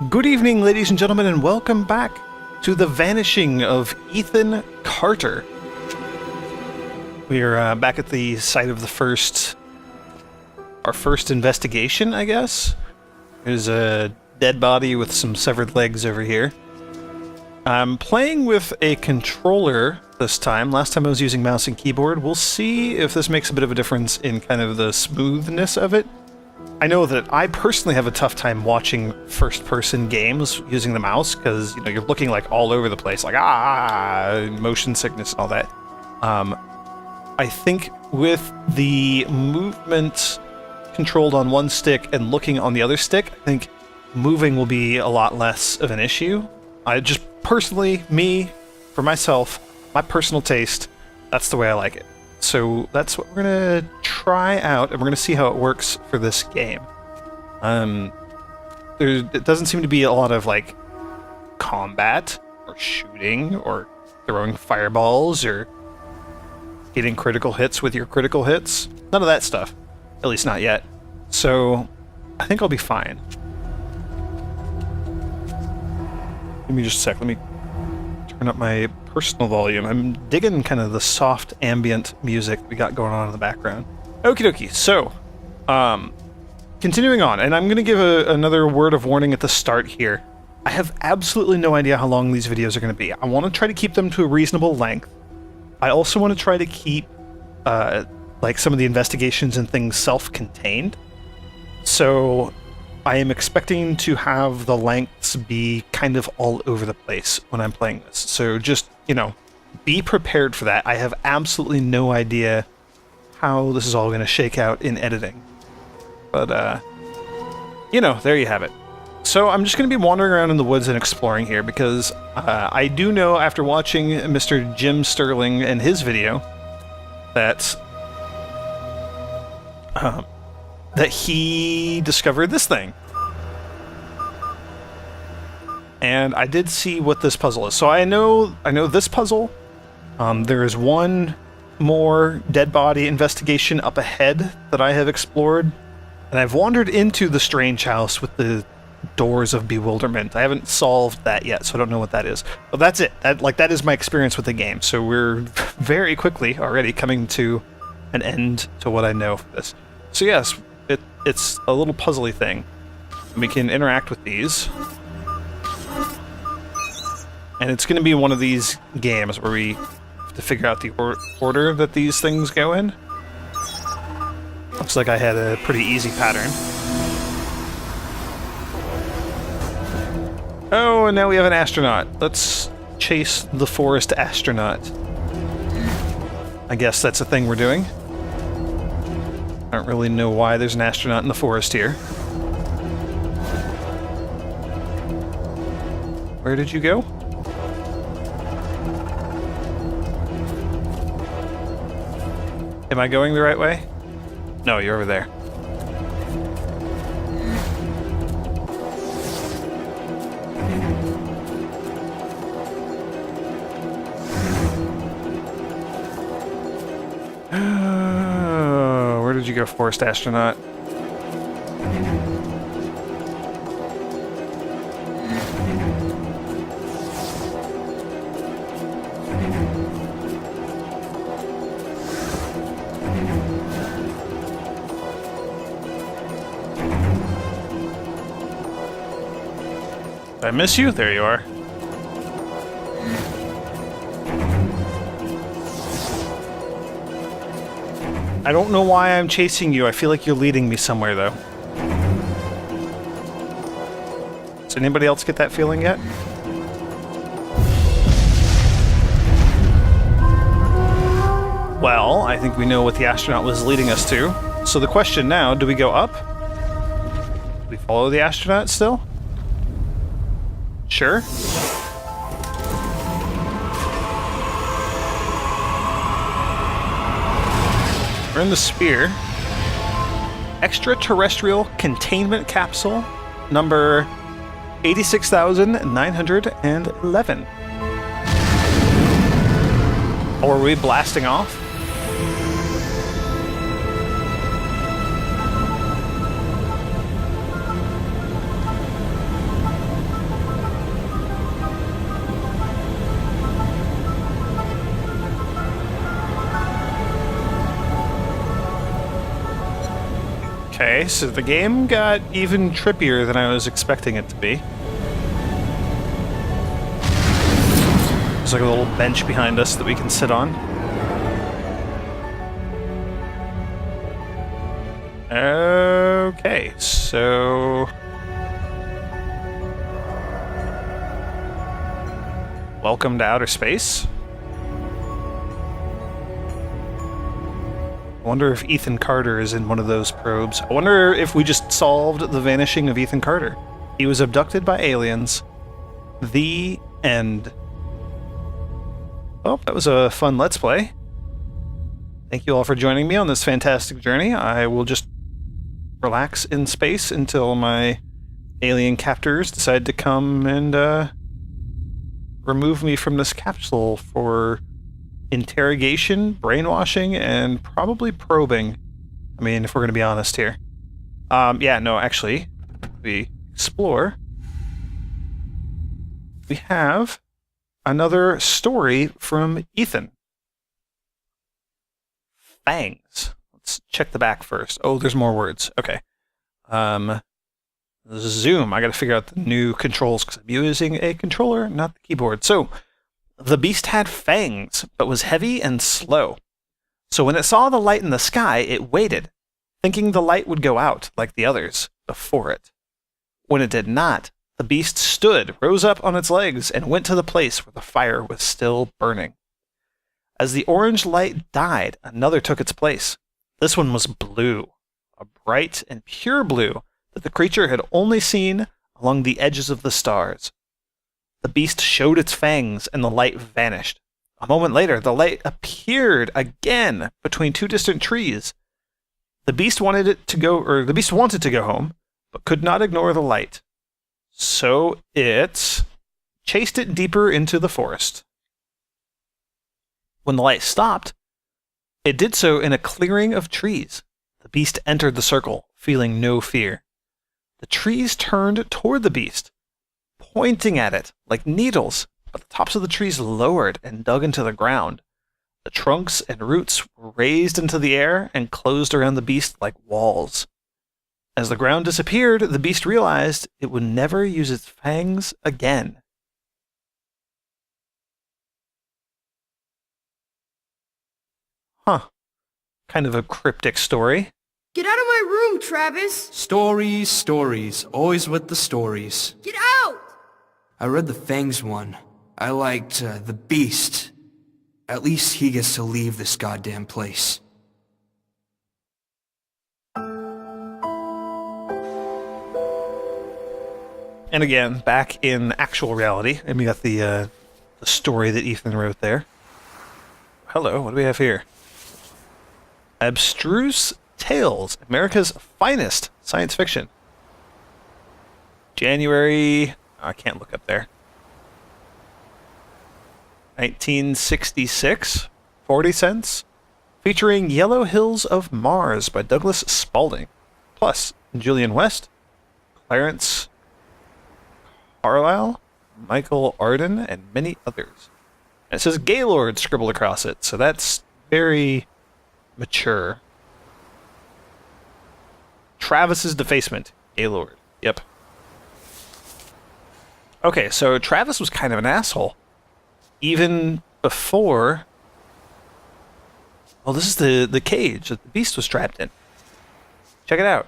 Good evening, ladies and gentlemen, and welcome back to the Vanishing of Ethan Carter. We are back at the site of our first investigation, I guess. There's a dead body with some severed legs over here. I'm playing with a controller this time. Last time I was using mouse and keyboard. We'll see if this makes a bit of a difference in kind of the smoothness of it. I know that I personally have a tough time watching first-person games using the mouse because, you know, you're looking like all over the place, like motion sickness and all that. I think with the movement controlled on one stick and looking on the other stick, I think moving will be a lot less of an issue. I just personally, for myself, my personal taste, that's the way I like it. So that's what we're gonna try out, and we're gonna see how it works for this game. It doesn't seem to be a lot of like combat or shooting or throwing fireballs or hitting critical hits with your critical hits. None of that stuff, at least not yet. So I think I'll be fine. Give me just a sec. Let me turn up my personal volume. I'm digging kind of the soft ambient music we got going on in the background. Okie dokie. So, continuing on, and I'm going to give another word of warning at the start here. I have absolutely no idea how long these videos are going to be. I want to try to keep them to a reasonable length. I also want to try to keep, like, some of the investigations and things self-contained. So I am expecting to have the lengths be kind of all over the place when I'm playing this. So just, you know, be prepared for that. I have absolutely no idea how this is all going to shake out in editing. But, you know, there you have it. So I'm just going to be wandering around in the woods and exploring here because I do know after watching Mr. Jim Sterling and his video that that he discovered this thing. And I did see what this puzzle is. So I know this puzzle. There is one more dead body investigation up ahead that I have explored. And I've wandered into the strange house with the doors of bewilderment. I haven't solved that yet, so I don't know what that is. But that's it. That is my experience with the game. So we're very quickly already coming to an end to what I know for this. So yes, it's a little puzzly thing. We can interact with these. And it's going to be one of these games where we have to figure out the order that these things go in. Looks like I had a pretty easy pattern. Oh, and now we have an astronaut. Let's chase the forest astronaut. I guess that's a thing we're doing. I don't really know why there's an astronaut in the forest here. Where did you go? Am I going the right way? No, you're over there. Where did you go, forest astronaut? Did I miss you? There you are. I don't know why I'm chasing you. I feel like you're leading me somewhere, though. Does anybody else get that feeling yet? Well, I think we know what the astronaut was leading us to. So the question now, do we go up? Do we follow the astronaut still? Sure. We're in the sphere. Extraterrestrial containment capsule number 86,911. Or are we blasting off? Okay, so the game got even trippier than I was expecting it to be. There's like a little bench behind us that we can sit on. Okay, so... welcome to outer space. I wonder if Ethan Carter is in one of those probes. I wonder if we just solved the vanishing of Ethan Carter. He was abducted by aliens. The end. Well, that was a fun Let's Play. Thank you all for joining me on this fantastic journey. I will just relax in space until my alien captors decide to come and remove me from this capsule for interrogation, brainwashing, and probably probing. I mean, if we're going to be honest here. Yeah, no, actually, we explore. We have another story from Ethan. Fangs. Let's check the back first. Oh, there's more words. Okay. Zoom. I got to figure out the new controls because I'm using a controller, not the keyboard. So, the beast had fangs, but was heavy and slow. So when it saw the light in the sky, it waited, thinking the light would go out like the others before it. When it did not, the beast stood, rose up on its legs, and went to the place where the fire was still burning. As the orange light died, another took its place. This one was blue, a bright and pure blue that the creature had only seen along the edges of the stars. The beast showed its fangs, and the light vanished. A moment later, the light appeared again between two distant trees. The beast wanted to go home, but could not ignore the light. So it chased it deeper into the forest. When the light stopped, it did so in a clearing of trees. The beast entered the circle, feeling no fear. The trees turned toward the beast, pointing at it like needles, but the tops of the trees lowered and dug into the ground. The trunks and roots were raised into the air and closed around the beast like walls. As the ground disappeared, the beast realized it would never use its fangs again. Huh. Kind of a cryptic story. Get out of my room, Travis! Stories, stories. Always with the stories. Get out! I read the Fangs one. I liked the Beast. At least he gets to leave this goddamn place. And again, back in actual reality, and we got the story that Ethan wrote there. Hello, what do we have here? Abstruse Tales, America's finest science fiction. January... I can't look up there. 1966, 40 cents. Featuring Yellow Hills of Mars by Douglas Spalding. Plus, Julian West, Clarence Carlyle, Michael Arden, and many others. And it says Gaylord scribbled across it, so that's very mature. Travis's Defacement, Gaylord. Yep. Okay, so Travis was kind of an asshole. Even before... Well, this is the cage that the beast was trapped in. Check it out.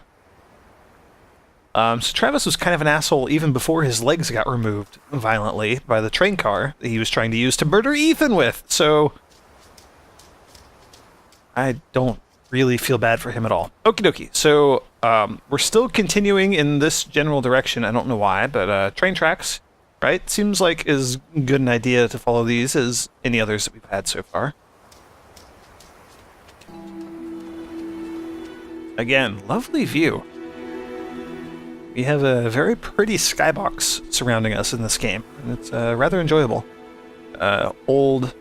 So Travis was kind of an asshole even before his legs got removed violently by the train car that he was trying to use to murder Ethan with. So I don't really feel bad for him at all. Okie dokie. So we're still continuing in this general direction. I don't know why, but train tracks, right? Seems like as good an idea to follow these as any others that we've had so far. Again, lovely view. We have a very pretty skybox surrounding us in this game, and it's rather enjoyable. Old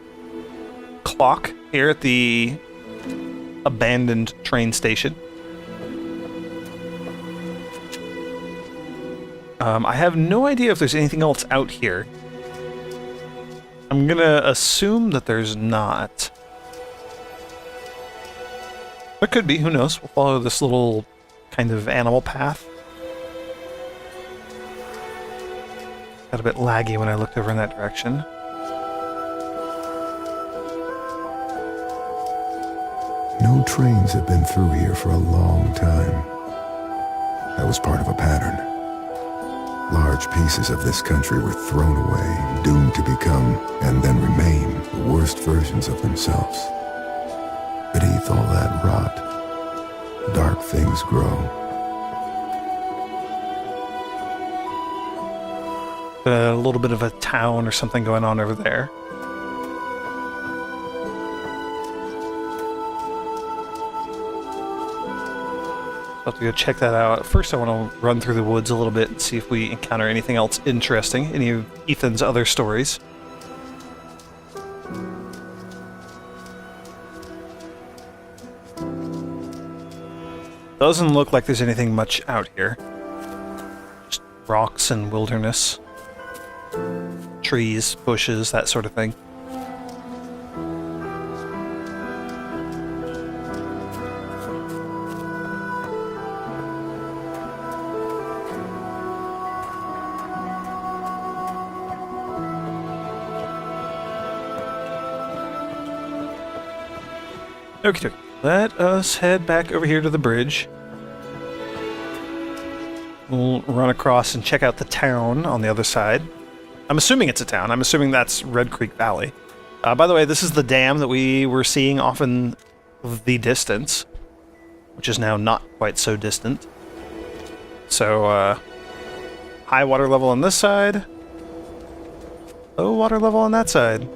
clock here at the abandoned train station. I have no idea if there's anything else out here. I'm gonna assume that there's not. There could be, who knows? We'll follow this little kind of animal path. Got a bit laggy when I looked over in that direction. No trains have been through here for a long time. That was part of a pattern. Large pieces of this country were thrown away, doomed to become, and then remain, the worst versions of themselves. Beneath all that rot, dark things grow. A little bit of a town or something going on over there. I'll have to go check that out. First, I want to run through the woods a little bit and see if we encounter anything else interesting. Any of Ethan's other stories. Doesn't look like there's anything much out here. Just rocks and wilderness. Trees, bushes, that sort of thing. Okie dokie. Let us head back over here to the bridge. We'll run across and check out the town on the other side. I'm assuming it's a town. I'm assuming that's Red Creek Valley. By the way, this is the dam that we were seeing off in the distance, which is now not quite so distant. So, high water level on this side, low water level on that side,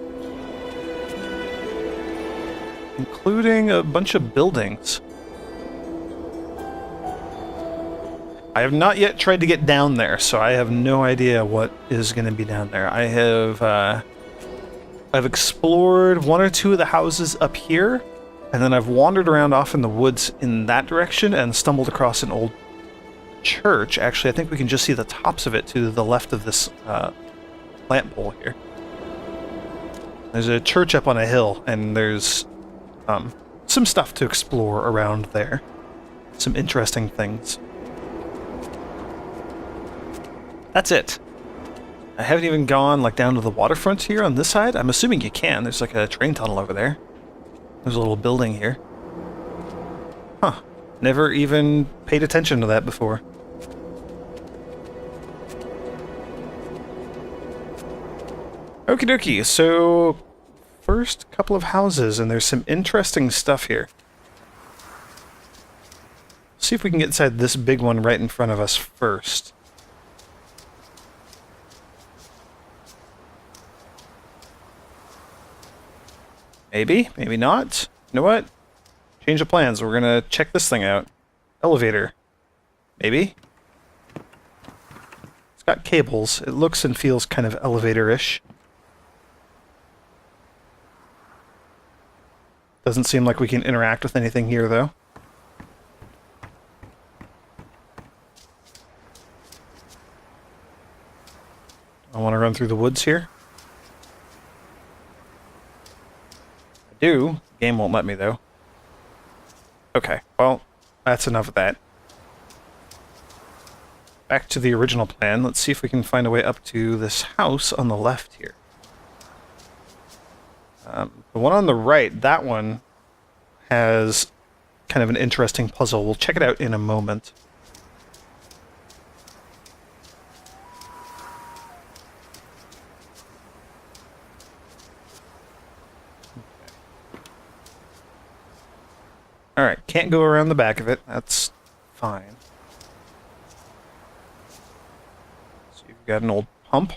including a bunch of buildings. I have not yet tried to get down there, so I have no idea what is going to be down there. I've explored one or two of the houses up here, and then I've wandered around off in the woods in that direction and stumbled across an old church. Actually, I think we can just see the tops of it to the left of this plant pole here. There's a church up on a hill, and there's some stuff to explore around there. Some interesting things. That's it. I haven't even gone like down to the waterfront here on this side. I'm assuming you can. There's like a train tunnel over there. There's a little building here. Huh. Never even paid attention to that before. Okie dokie. So, first couple of houses, and there's some interesting stuff here. See if we can get inside this big one right in front of us first. Maybe, maybe not. You know what? Change of plans. We're gonna check this thing out. Elevator. Maybe? It's got cables. It looks and feels kind of elevator-ish. Doesn't seem like we can interact with anything here, though. I want to run through the woods here. Do. The game won't let me, though. Okay, well, that's enough of that. Back to the original plan. Let's see if we can find a way up to this house on the left here. The one on the right, that one has kind of an interesting puzzle. We'll check it out in a moment. Alright, can't go around the back of it. That's fine. So you've got an old pump.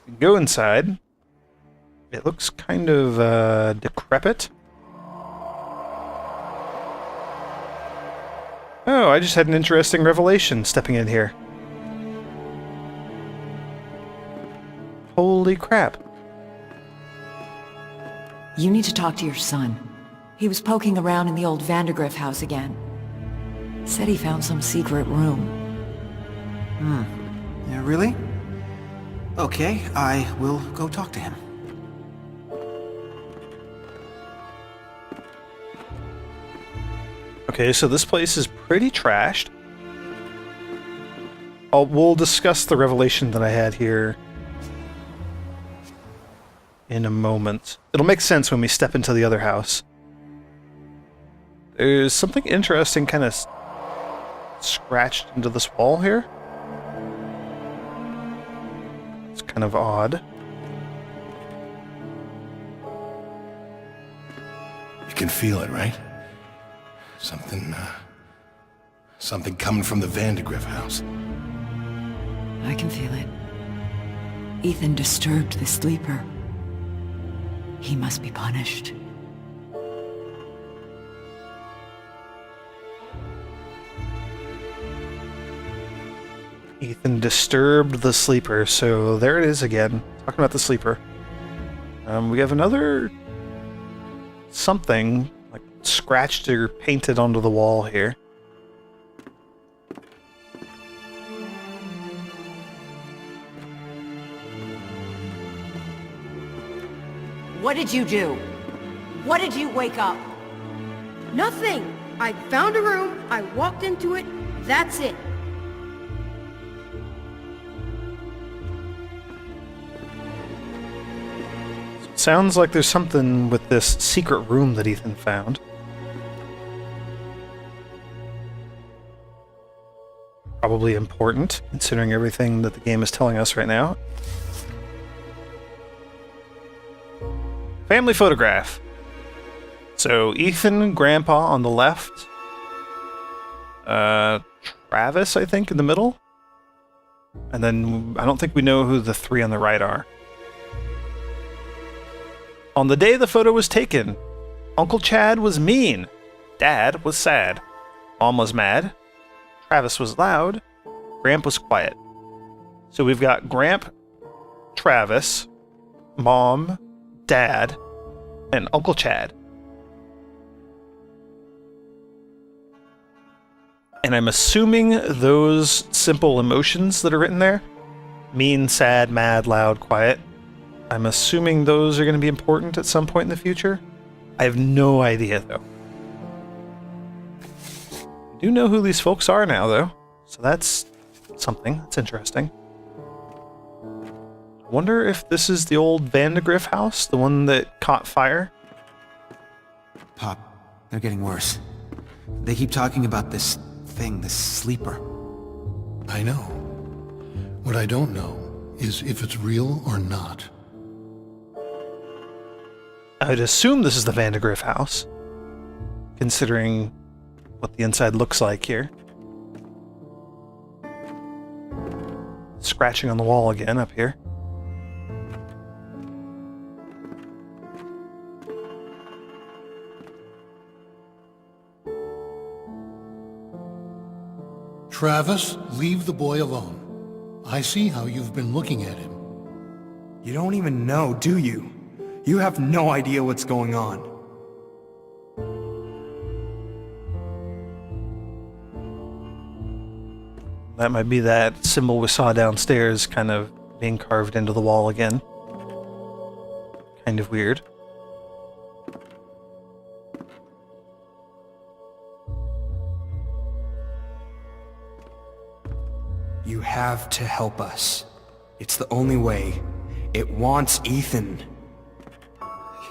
You can go inside. It looks kind of decrepit. Oh, I just had an interesting revelation stepping in here. Holy crap. You need to talk to your son. He was poking around in the old Vandergriff house again. Said he found some secret room. Yeah, really? Okay, I will go talk to him. Okay, so this place is pretty trashed. We'll discuss the revelation that I had here in a moment. It'll make sense when we step into the other house. There's something interesting kind of scratched into this wall here. It's kind of odd. You can feel it, right? Something coming from the Vandergriff house. I can feel it. Ethan disturbed the sleeper. He must be punished. Ethan disturbed the sleeper, so there it is again. Talking about the sleeper. We have another something like scratched or painted onto the wall here. What did you do? What did you wake up? Nothing. I found a room, I walked into it, that's it. Sounds like there's something with this secret room that Ethan found. Probably important, considering everything that the game is telling us right now. Family photograph. So Ethan, Grandpa on the left. Travis, I think, in the middle. And then I don't think we know who the three on the right are. On the day the photo was taken, Uncle Chad was mean. Dad was sad. Mom was mad. Travis was loud. Gramp was quiet. So we've got Gramp, Travis, Mom, Dad, and Uncle Chad. And I'm assuming those simple emotions that are written there, mean, sad, mad, loud, quiet, I'm assuming those are going to be important at some point in the future. I have no idea, though. I do know who these folks are now, though. So that's something. That's interesting. I wonder if this is the old Vandergriff house, the one that caught fire. Pop, they're getting worse. They keep talking about this thing, this sleeper. I know. What I don't know is if it's real or not. I'd assume this is the Vandergriff house, considering what the inside looks like here. Scratching on the wall again up here. Travis, leave the boy alone. I see how you've been looking at him. You don't even know, do you? You have no idea what's going on. That might be that symbol we saw downstairs kind of being carved into the wall again. Kind of weird. You have to help us. It's the only way. It wants Ethan.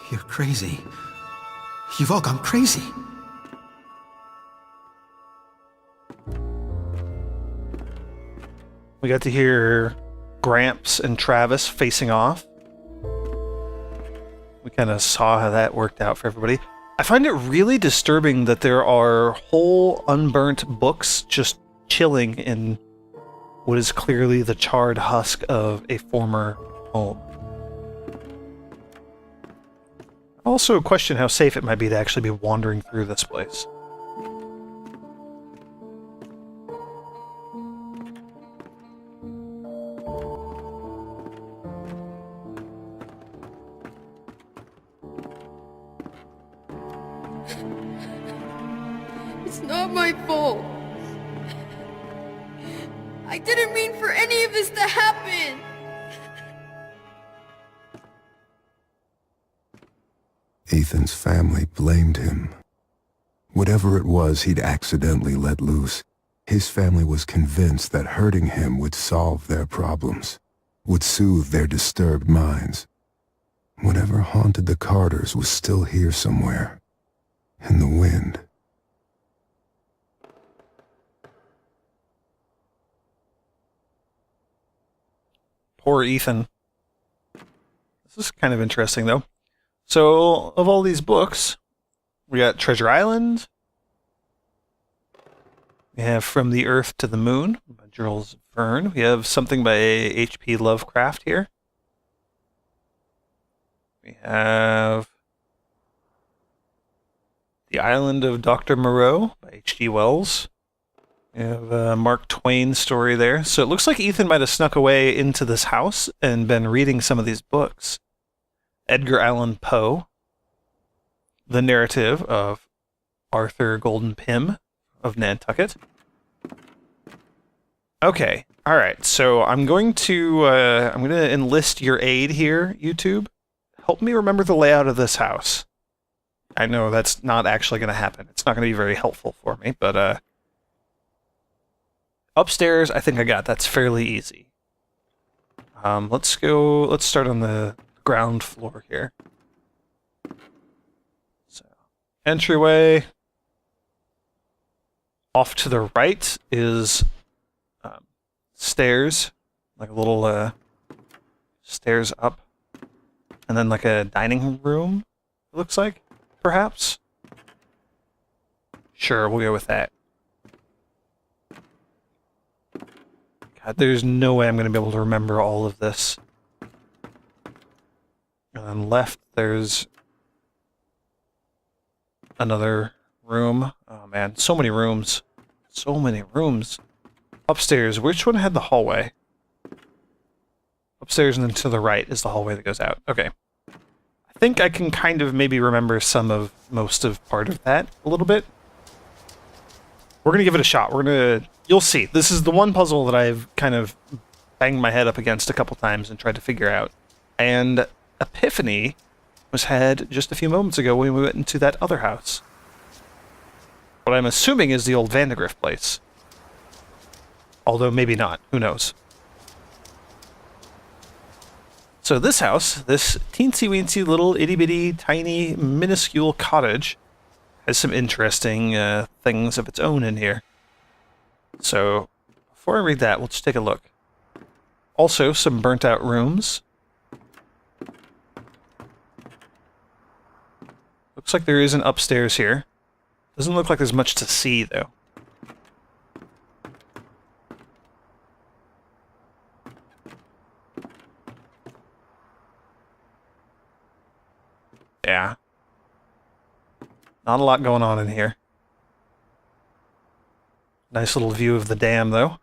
You're crazy. You've all gone crazy. We got to hear Gramps and Travis facing off. We kind of saw how that worked out for everybody. I find it really disturbing that there are whole unburnt books just chilling in what is clearly the charred husk of a former home. I also question how safe it might be to actually be wandering through this place. It's not my fault. I didn't mean for any of this to happen. Ethan's family blamed him. Whatever it was he'd accidentally let loose, his family was convinced that hurting him would solve their problems, would soothe their disturbed minds. Whatever haunted the Carters was still here somewhere, in the wind. Poor Ethan. This is kind of interesting, though. So, of all these books, we got Treasure Island. We have From the Earth to the Moon by Jules Verne. We have something by H.P. Lovecraft here. We have The Island of Dr. Moreau by H.G. Wells. We have a Mark Twain story there. So it looks like Ethan might have snuck away into this house and been reading some of these books. Edgar Allan Poe. The narrative of Arthur Golden Pym of Nantucket. Okay, all right. So I'm going to enlist your aid here, YouTube. Help me remember the layout of this house. I know that's not actually going to happen. It's not going to be very helpful for me, but upstairs, I think I got. That's fairly easy. Let's start on the ground floor here. So, entryway. Off to the right is stairs, like a little stairs up, and then like a dining room, it looks like, perhaps. Sure, we'll go with that. God, there's no way I'm going to be able to remember all of this. And then left, there's another room. Oh man, so many rooms. So many rooms. Upstairs, which one had the hallway? Upstairs and then to the right is the hallway that goes out. Okay. I think I can kind of maybe remember most of part of that a little bit. We're gonna give it a shot. You'll see. This is the one puzzle that I've kind of banged my head up against a couple times and tried to figure out. And Epiphany was had just a few moments ago when we went into that other house. What I'm assuming is the old Vandegrift place. Although maybe not. Who knows? So this house, this teensy-weensy little itty-bitty, tiny, minuscule cottage, has some interesting things of its own in here. So, before I read that, we'll just take a look. Also, some burnt-out rooms. Looks like there is an upstairs here. Doesn't look like there's much to see, though. Yeah. Not a lot going on in here. Nice little view of the dam, though.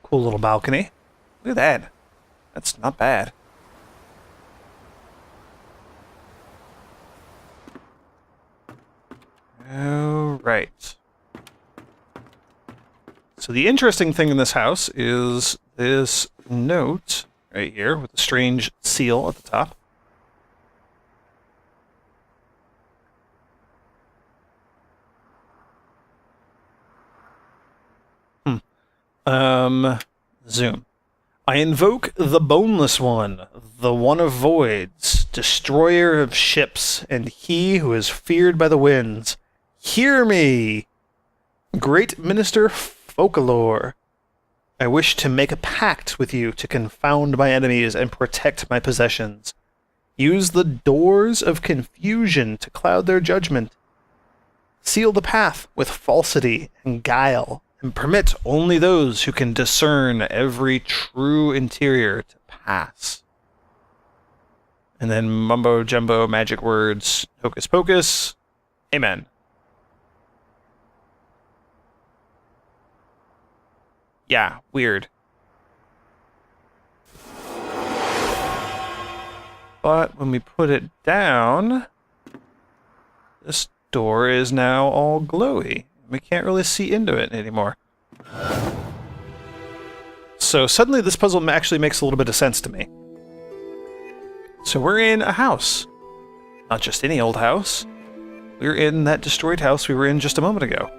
Cool little balcony. Look at that. That's not bad. All right. So the interesting thing in this house is this note right here with a strange seal at the top. Zoom. I invoke the Boneless One, the One of Voids, destroyer of ships, and he who is feared by the winds. Hear me! Great Minister Folklore, I wish to make a pact with you to confound my enemies and protect my possessions. Use the doors of confusion to cloud their judgment. Seal the path with falsity and guile, and permit only those who can discern every true interior to pass. And then mumbo-jumbo magic words, hocus pocus, amen. Yeah, weird. But when we put it down, this door is now all glowy. We can't really see into it anymore. So suddenly this puzzle actually makes a little bit of sense to me. So we're in a house. Not just any old house. We're in that destroyed house we were in just a moment ago.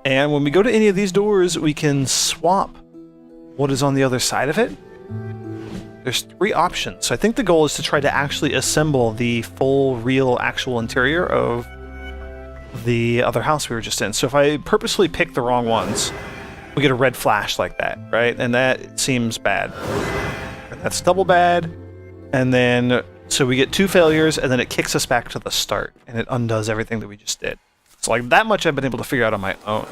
And when we go to any of these doors, we can swap what is on the other side of it. There's 3 options. So I think the goal is to try to actually assemble the full, real, actual interior of the other house we were just in. So if I purposely pick the wrong ones, we get a red flash like that, right? And that seems bad. And that's double bad. And then, so we get 2 failures, and then it kicks us back to the start, and it undoes everything that we just did. So like that much I've been able to figure out on my own.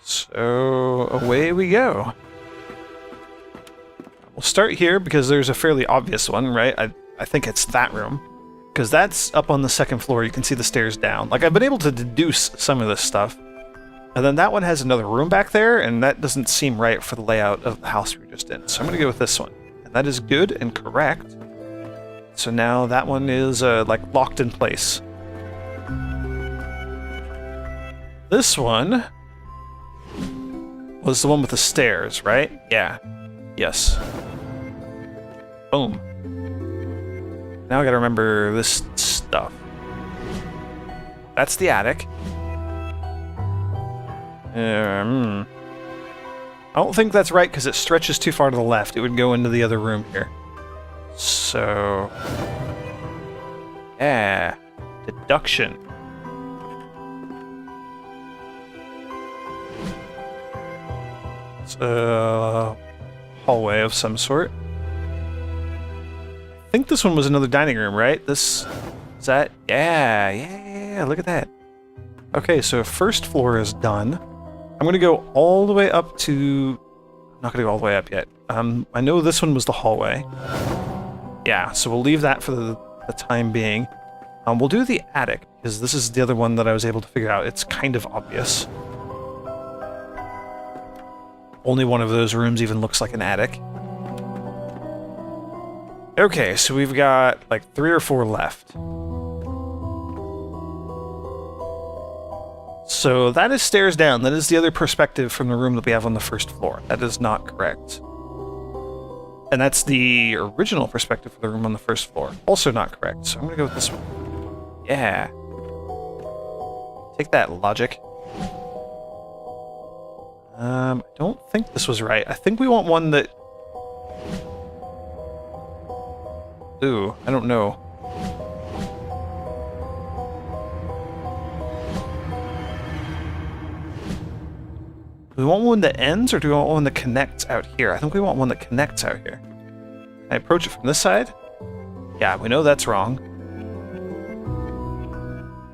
So away we go. We'll start here because there's a fairly obvious one, right? I think it's that room. Because that's up on the 2nd floor. You can see the stairs down. Like, I've been able to deduce some of this stuff. And then that one has another room back there, and that doesn't seem right for the layout of the house we were just in. So I'm going to go with this one. And that is good and correct. So now that one is, like, locked in place. This one was the one with the stairs, right? Yeah. Yes. Boom. Now I gotta remember this stuff. That's the attic. I don't think that's right because it stretches too far to the left. It would go into the other room here. So... yeah. Deduction. It's a hallway of some sort. I think this one was another dining room, right? This... is that... yeah, look at that. Okay, so 1st floor is done. I'm gonna go all the way up to... I'm not gonna go all the way up yet. I know this one was the hallway. Yeah, so we'll leave that for the time being. We'll do the attic, because this is the other one that I was able to figure out. It's kind of obvious. Only one of those rooms even looks like an attic. Okay, so we've got like 3 or 4 left. So that is stairs down. That is the other perspective from the room that we have on the 1st floor. That is not correct. And that's the original perspective for the room on the 1st floor. Also not correct. So I'm going to go with this one. Yeah. Take that, logic. I don't think this was right. I think we want one that... ooh, I don't know. Do we want one that ends, or do we want one that connects out here? I think we want one that connects out here. Can I approach it from this side? Yeah, we know that's wrong.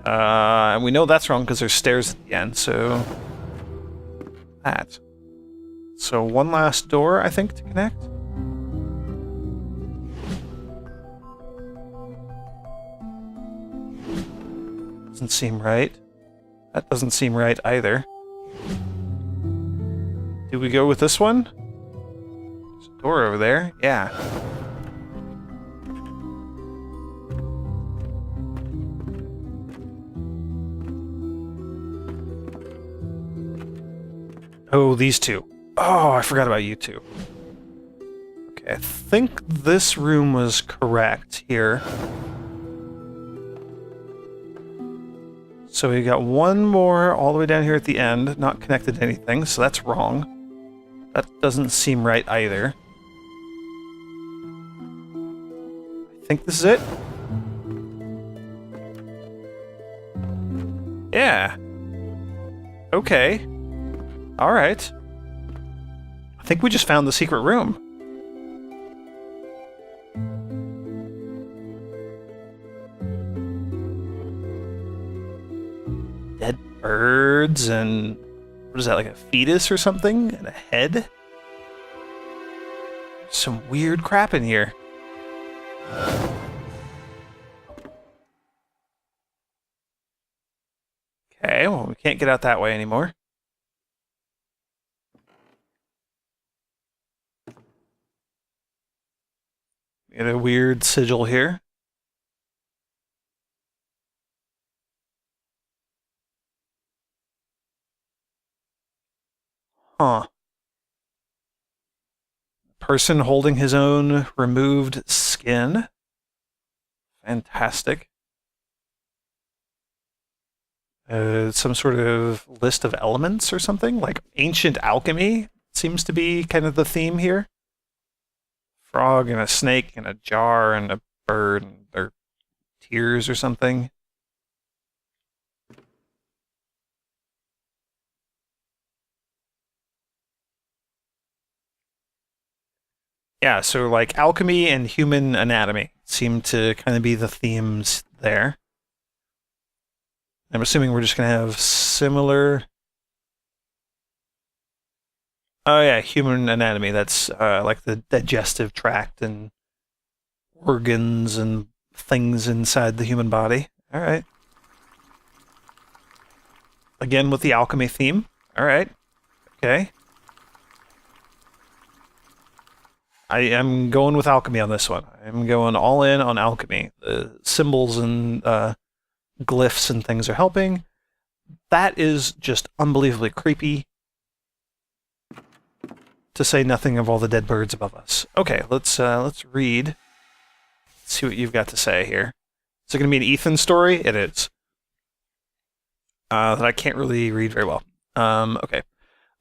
And we know that's wrong because there's stairs at the end, so... that. So one last door, I think, to connect. Doesn't seem right. That doesn't seem right either. Do we go with this one? There's a door over there. Yeah. Oh, these two. Oh, I forgot about you two. Okay, I think this room was correct here. So we got one more all the way down here at the end, not connected to anything, so that's wrong. That doesn't seem right either. I think this is it. Yeah. Okay. Alright. I think we just found the secret room. Dead birds and... what is that, like a fetus or something? And a head? Some weird crap in here. Okay, well, we can't get out that way anymore. Get a weird sigil here. Huh. Person holding his own removed skin. Fantastic. Some sort of list of elements or something? Like ancient alchemy seems to be kind of the theme here. Frog and a snake and a jar and a bird and their tears or something. Yeah, so like alchemy and human anatomy seem to kind of be the themes there. I'm assuming we're just going to have similar... Oh yeah, human anatomy. That's like the digestive tract and organs and things inside the human body. All right. Again with the alchemy theme. All right. Okay. I am going with alchemy on this one. I'm going all in on alchemy. The symbols and glyphs and things are helping. That is just unbelievably creepy. To say nothing of all the dead birds above us. Okay, let's read. Let's see what you've got to say here. Is it going to be an Ethan story? It is. That I can't really read very well. Okay.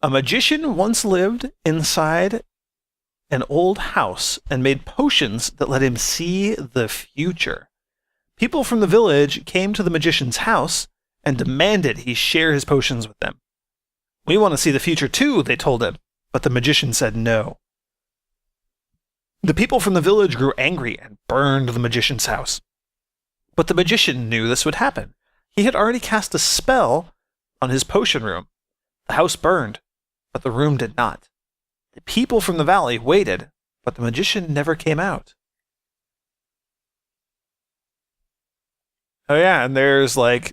A magician once lived inside an old house and made potions that let him see the future. People from the village came to the magician's house and demanded he share his potions with them. We want to see the future too, they told him. But the magician said no. The people from the village grew angry and burned the magician's house. But the magician knew this would happen. He had already cast a spell on his potion room. The house burned, but the room did not. The people from the valley waited, but the magician never came out. Oh yeah, and there's like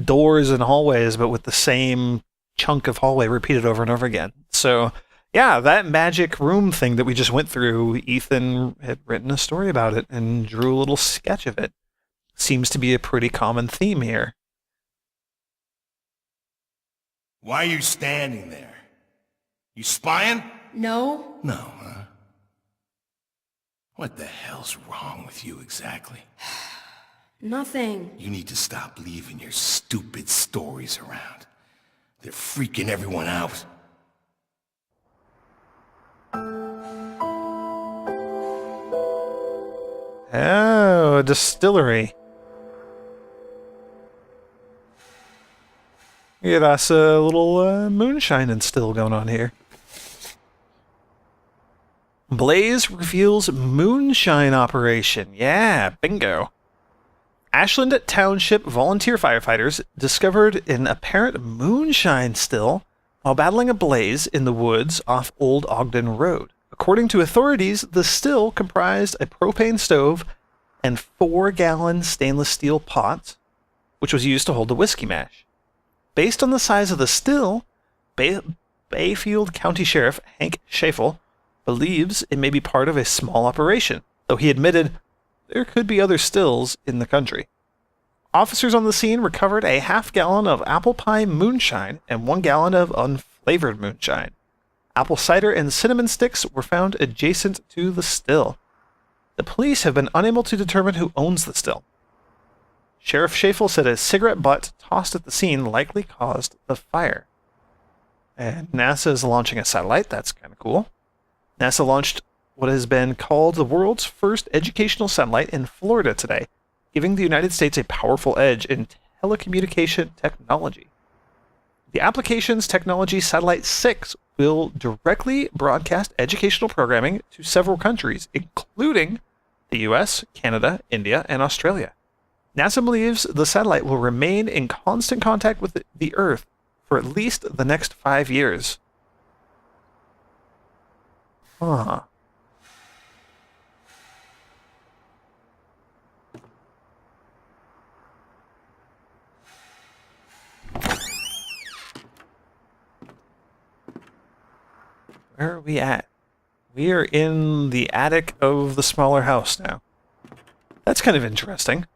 doors and hallways, but with the same chunk of hallway repeated over and over again. So yeah, that magic room thing that we just went through, Ethan had written a story about it and drew a little sketch of it. Seems to be a pretty common theme here. Why are you standing there? You spying? No. No, huh? What the hell's wrong with you exactly? Nothing. You need to stop leaving your stupid stories around. They're freaking everyone out. Oh, a distillery. We got us a little moonshine and still going on here. Blaze reveals moonshine operation. Yeah, bingo. Ashland Township volunteer firefighters discovered an apparent moonshine still while battling a blaze in the woods off Old Ogden Road. According to authorities, the still comprised a propane stove and 4-gallon stainless steel pot, which was used to hold the whiskey mash. Based on the size of the still, Bayfield County Sheriff Hank Schafel believes it may be part of a small operation, though he admitted there could be other stills in the country. Officers on the scene recovered a half-gallon of apple pie moonshine and 1 gallon of unflavored moonshine. Apple cider and cinnamon sticks were found adjacent to the still. The police have been unable to determine who owns the still. Sheriff Schafel said a cigarette butt tossed at the scene likely caused the fire. And NASA is launching a satellite. That's kind of cool. NASA launched what has been called the world's first educational satellite in Florida today, giving the United States a powerful edge in telecommunication technology. The applications technology Satellite 6 will directly broadcast educational programming to several countries, including the US, Canada, India, and Australia. NASA believes the satellite will remain in constant contact with the Earth for at least the next 5 years. Huh. Where are we at? We are in the attic of the smaller house now. That's kind of interesting.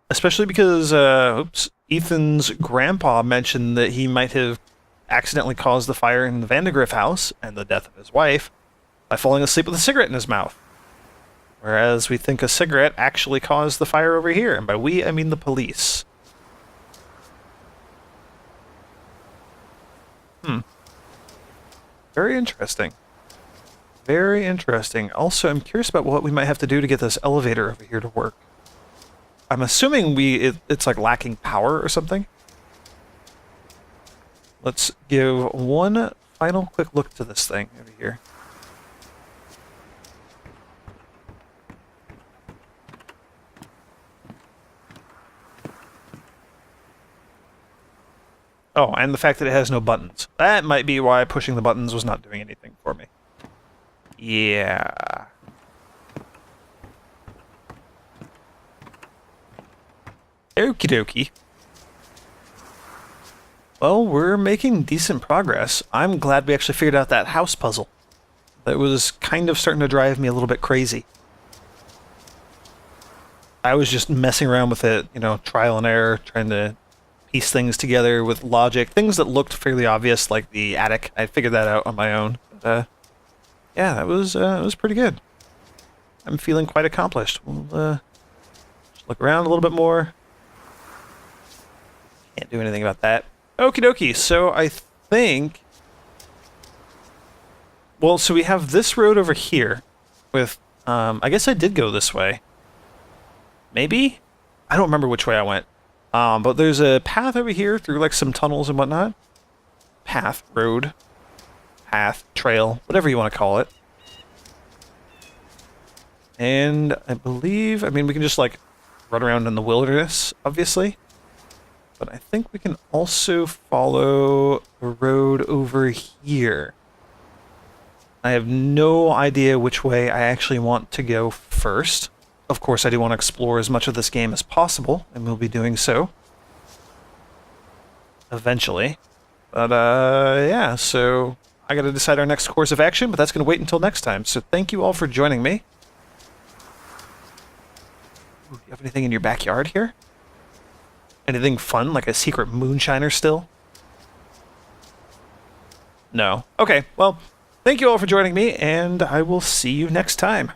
Especially because, Ethan's grandpa mentioned that he might have accidentally caused the fire in the Vandergriff house and the death of his wife by falling asleep with a cigarette in his mouth. Whereas we think a cigarette actually caused the fire over here, and by we, I mean the police. Very interesting. Very interesting. Also, I'm curious about what we might have to do to get this elevator over here to work. I'm assuming it's like lacking power or something. Let's give one final quick look to this thing over here. Oh, and the fact that it has no buttons. That might be why pushing the buttons was not doing anything for me. Yeah. Okie dokie. Well, we're making decent progress. I'm glad we actually figured out that house puzzle. That was kind of starting to drive me a little bit crazy. I was just messing around with it, you know, trial and error, trying to piece things together with logic. Things that looked fairly obvious, like the attic. I figured that out on my own. But, yeah, it was pretty good. I'm feeling quite accomplished. We'll just look around a little bit more. Can't do anything about that. Okie dokie, so I think... Well, so we have this road over here with... I guess I did go this way. Maybe? I don't remember which way I went. But there's a path over here through like some tunnels and whatnot. Path, road, path, trail, whatever you want to call it. And I believe, I mean, we can just like run around in the wilderness, obviously. But I think we can also follow the road over here. I have no idea which way I actually want to go first. Of course, I do want to explore as much of this game as possible, and we'll be doing so eventually. But, yeah, so I gotta decide our next course of action, but that's gonna wait until next time. So thank you all for joining me. Ooh, do you have anything in your backyard here? Anything fun, like a secret moonshiner still? No. Okay, well, thank you all for joining me, and I will see you next time.